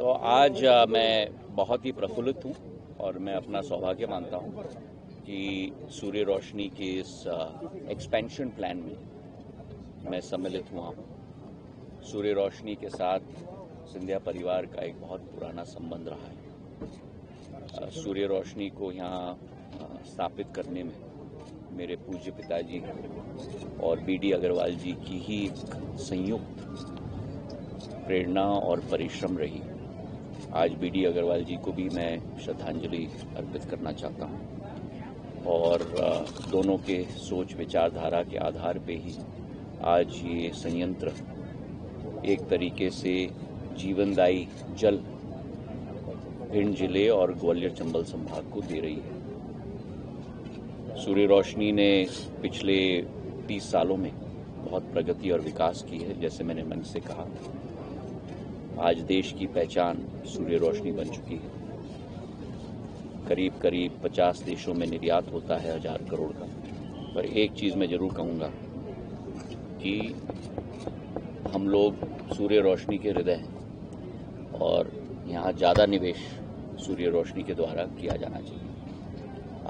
तो आज मैं बहुत ही प्रफुल्लित हूँ और मैं अपना सौभाग्य मानता हूँ कि सूर्य रोशनी के इस एक्सपेंशन प्लान में मैं सम्मिलित हुआ हूँ। सूर्य रोशनी के साथ सिंधिया परिवार का एक बहुत पुराना संबंध रहा है। सूर्य रोशनी को यहाँ स्थापित करने में मेरे पूज्य पिताजी और बीडी अग्रवाल जी की ही एक संयुक्त प्रेरणा और परिश्रम रही। आज बीडी अग्रवाल जी को भी मैं श्रद्धांजलि अर्पित करना चाहता हूं और दोनों के सोच विचारधारा के आधार पे ही आज ये संयंत्र एक तरीके से जीवनदायी जल भिंड जिले और ग्वालियर चंबल संभाग को दे रही है। सूर्य रोशनी ने पिछले 30 सालों में बहुत प्रगति और विकास की है। जैसे मैंने मंच से कहा, आज देश की पहचान सूर्य रोशनी बन चुकी है। करीब करीब 50 देशों में निर्यात होता है 1000 करोड़ का। पर एक चीज़ मैं ज़रूर कहूँगा कि हम लोग सूर्य रोशनी के हृदय हैं और यहाँ ज़्यादा निवेश सूर्य रोशनी के द्वारा किया जाना चाहिए।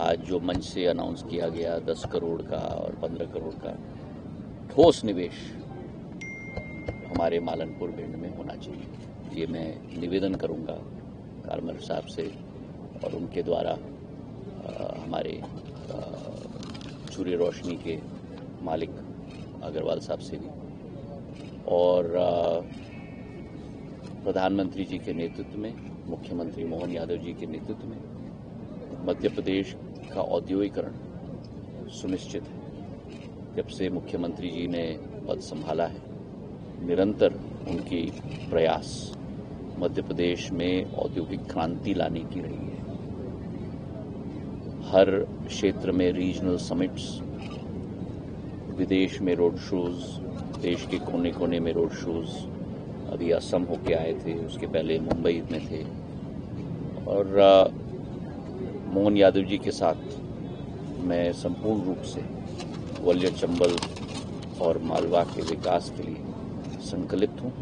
आज जो मंच से अनाउंस किया गया 10 करोड़ का और 15 करोड़ का ठोस निवेश हमारे मालनपुर भिंड में होना चाहिए। ये मैं निवेदन करूंगा कारमल साहब से और उनके द्वारा हमारे सूर्य रोशनी के मालिक अग्रवाल साहब से भी और प्रधानमंत्री जी के नेतृत्व में, मुख्यमंत्री मोहन यादव जी के नेतृत्व में मध्य प्रदेश का औद्योगिकरण सुनिश्चित है। जब से मुख्यमंत्री जी ने पद संभाला है, निरंतर उनकी प्रयास मध्य प्रदेश में औद्योगिक क्रांति लाने की रही है। हर क्षेत्र में रीजनल समिट्स, विदेश में रोड शोज, देश के कोने कोने में रोड शोज। अभी असम होके आए थे, उसके पहले मुंबई में थे और मोहन यादव जी के साथ मैं संपूर्ण रूप से ग्वालियर चंबल और मालवा के विकास के लिए संकल्पित हूँ।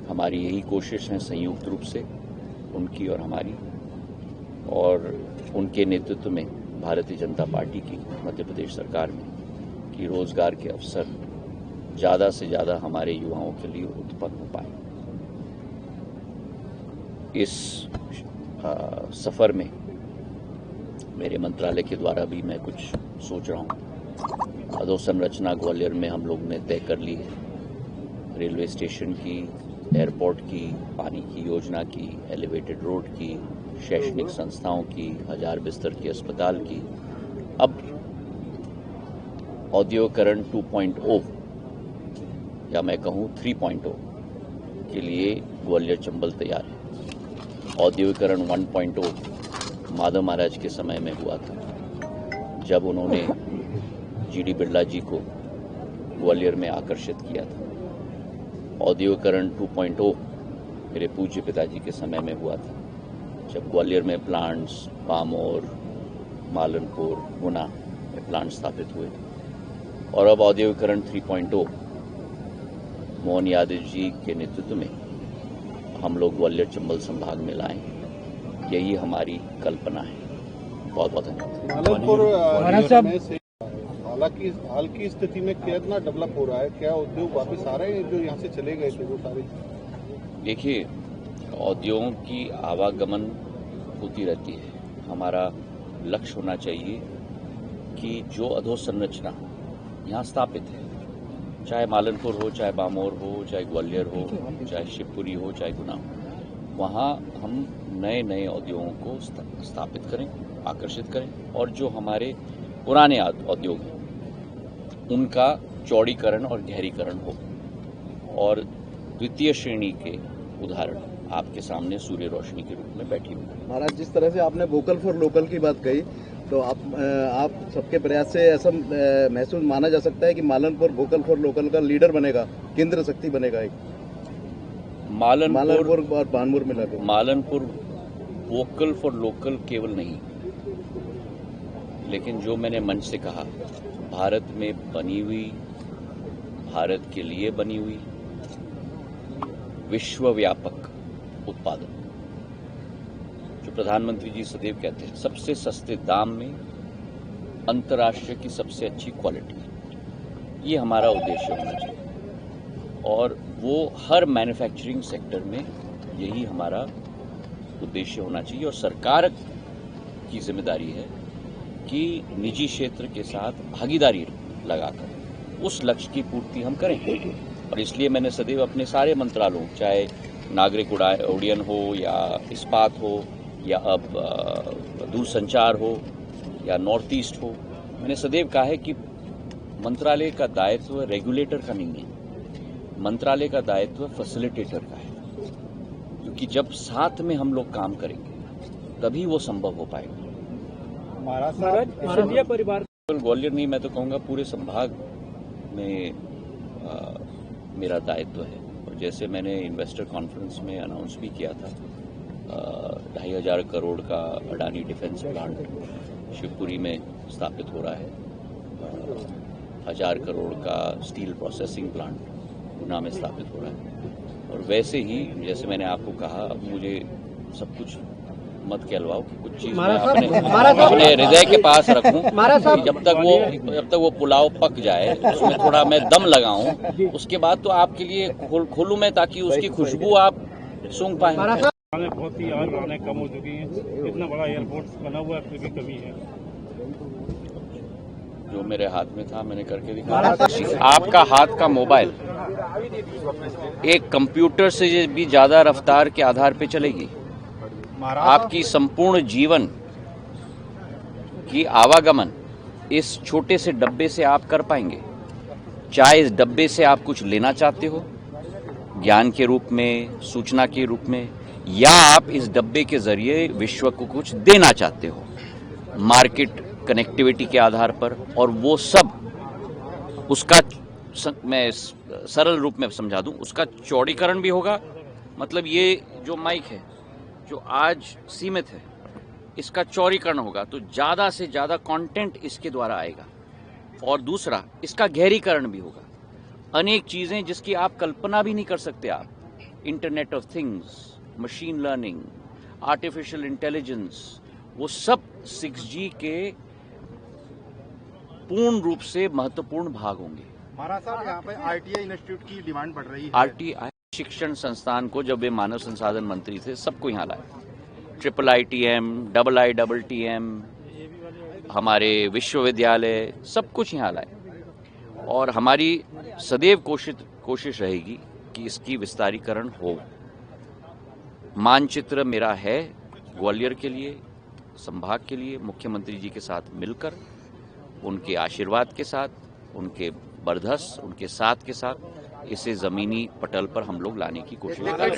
हमारी यही कोशिश है संयुक्त रूप से उनकी और हमारी, और उनके नेतृत्व में भारतीय जनता पार्टी की मध्य प्रदेश सरकार में कि रोजगार के अवसर ज़्यादा से ज़्यादा हमारे युवाओं के लिए उत्पन्न हो पाए। इस सफ़र में मेरे मंत्रालय के द्वारा भी मैं कुछ सोच रहा हूँ। अधोसंरचना ग्वालियर में हम लोग ने तय कर ली है। रेलवे स्टेशन की, एयरपोर्ट की, पानी की योजना की, एलिवेटेड रोड की, शैक्षणिक संस्थाओं की, 1000 बिस्तर की अस्पताल की। अब औद्योगिकरण 2.0 या मैं कहूँ 3.0 के लिए ग्वालियर चंबल तैयार है। औद्योगिकरण 1.0 माधव महाराज के समय में हुआ था, जब उन्होंने जीडी बिरला जी को ग्वालियर में आकर्षित किया था। औद्योगिकरण 2.0 मेरे पूज्य पिताजी के समय में हुआ था, जब ग्वालियर में प्लांट्स, पामोर, मालनपुर, गुना में प्लांट स्थापित हुए। और अब औद्योगिकरण 3.0 मोहन यादव जी के नेतृत्व में हम लोग ग्वालियर चंबल संभाग में लाएं। यही हमारी कल्पना है। बहुत बहुत धन्यवाद। हालांकि हाल की स्थिति में कितना डेवलप हो रहा है? क्या उद्योग वापस आ रहे हैं जो यहाँ से चले गए थे वो सारे? देखिए, उद्योगों की आवागमन होती रहती है। हमारा लक्ष्य होना चाहिए कि जो अधोसंरचना यहाँ स्थापित है, चाहे मालनपुर हो, चाहे बामोर हो, चाहे ग्वालियर हो, चाहे शिवपुरी हो, चाहे गुना हो, वहाँ हम नए नए उद्योगों को स्थापित करें, आकर्षित करें और जो हमारे पुराने उद्योग हैं उनका चौड़ीकरण और गहरीकरण हो। और द्वितीय श्रेणी के उदाहरण आपके सामने सूर्य रोशनी के रूप में बैठी हुई। महाराज, जिस तरह से आपने वोकल फॉर लोकल की बात कही, तो आप सबके प्रयास से ऐसा महसूस माना जा सकता है कि मालनपुर वोकल फॉर लोकल का लीडर बनेगा, केंद्र शक्ति बनेगा एक मालनपुर और बानपुर मिलाकर। मालनपुर वोकल फॉर लोकल केवल नहीं, लेकिन जो मैंने मंच से कहा, भारत में बनी हुई, भारत के लिए बनी हुई, विश्वव्यापक उत्पादन, जो प्रधानमंत्री जी सदैव कहते हैं, सबसे सस्ते दाम में अंतर्राष्ट्रीय की सबसे अच्छी क्वालिटी, ये हमारा उद्देश्य होना चाहिए। और वो हर मैन्युफैक्चरिंग सेक्टर में यही हमारा उद्देश्य होना चाहिए। और सरकार की जिम्मेदारी है कि निजी क्षेत्र के साथ भागीदारी लगाकर उस लक्ष्य की पूर्ति हम करें। और इसलिए मैंने सदैव अपने सारे मंत्रालयों, चाहे नागरिक उड्डयन हो या इस्पात हो या अब दूरसंचार हो या नॉर्थ ईस्ट हो, मैंने सदैव कहा है कि मंत्रालय का दायित्व रेगुलेटर का नहीं है, मंत्रालय का दायित्व फैसिलिटेटर का है। क्योंकि जब साथ में हम लोग काम करेंगे तभी वो संभव हो पाएगा। महाराज परिवार ग्वालियर नहीं, मैं तो कहूँगा पूरे संभाग में मेरा दायित्व है। और जैसे मैंने इन्वेस्टर कॉन्फ्रेंस में अनाउंस भी किया था, 2,500 करोड़ का अडानी डिफेंस प्लांट शिवपुरी में स्थापित हो रहा है, 1,000 करोड़ का स्टील प्रोसेसिंग प्लांट गुना में स्थापित हो रहा है। और वैसे ही जैसे मैंने आपको कहा, अब मुझे सब कुछ मत कहलवाओ कि कुछ चीज मैं अपने हृदय के पास रखूं। जब तक वो पुलाव पक जाए, उसमें थोड़ा मैं दम लगाऊं, उसके बाद तो आपके लिए खोलूं मैं, ताकि उसकी खुशबू आप सूंघ पाएं। बहुत ही यार कम हो चुकी है, इतना बड़ा एयरपोर्ट बना हुआ है, फिर भी कमी है। जो मेरे हाथ में था मैंने करके दिखाया। आपका हाथ का मोबाइल एक कंप्यूटर से भी ज्यादा रफ्तार के आधार पे चलेगी। आपकी संपूर्ण जीवन की आवागमन इस छोटे से डब्बे से आप कर पाएंगे। चाहे इस डब्बे से आप कुछ लेना चाहते हो, ज्ञान के रूप में, सूचना के रूप में, या आप इस डब्बे के जरिए विश्व को कुछ देना चाहते हो, मार्केट कनेक्टिविटी के आधार पर। और वो सब उसका मैं सरल रूप में समझा दूं, उसका चौड़ीकरण भी होगा। मतलब ये जो माइक है जो आज सीमित है, इसका चौड़ीकरण होगा तो ज्यादा से ज्यादा कंटेंट इसके द्वारा आएगा। और दूसरा, इसका गहरीकरण भी होगा। अनेक चीजें जिसकी आप कल्पना भी नहीं कर सकते आप, internet of things, machine learning, artificial intelligence, वो सब 6G के पूर्ण रूप से महत्वपूर्ण भाग होंगे। महाराज साहब, यहाँ पे ITI इंस्टीट्यूट की डिमांड बढ़ रही है। RTI शिक्षण संस्थान को जब वे मानव संसाधन मंत्री थे, सबको यहाँ लाए। IIITM, IITM, हमारे विश्वविद्यालय, सब कुछ यहाँ लाए। और हमारी सदैव कोशिश रहेगी कि इसकी विस्तारीकरण हो। मानचित्र मेरा है ग्वालियर के लिए, संभाग के लिए, मुख्यमंत्री जी के साथ मिलकर, उनके आशीर्वाद के साथ, उनके बरदस्त, उनके साथ के साथ इसे जमीनी पटल पर हम लोग लाने की कोशिश करें।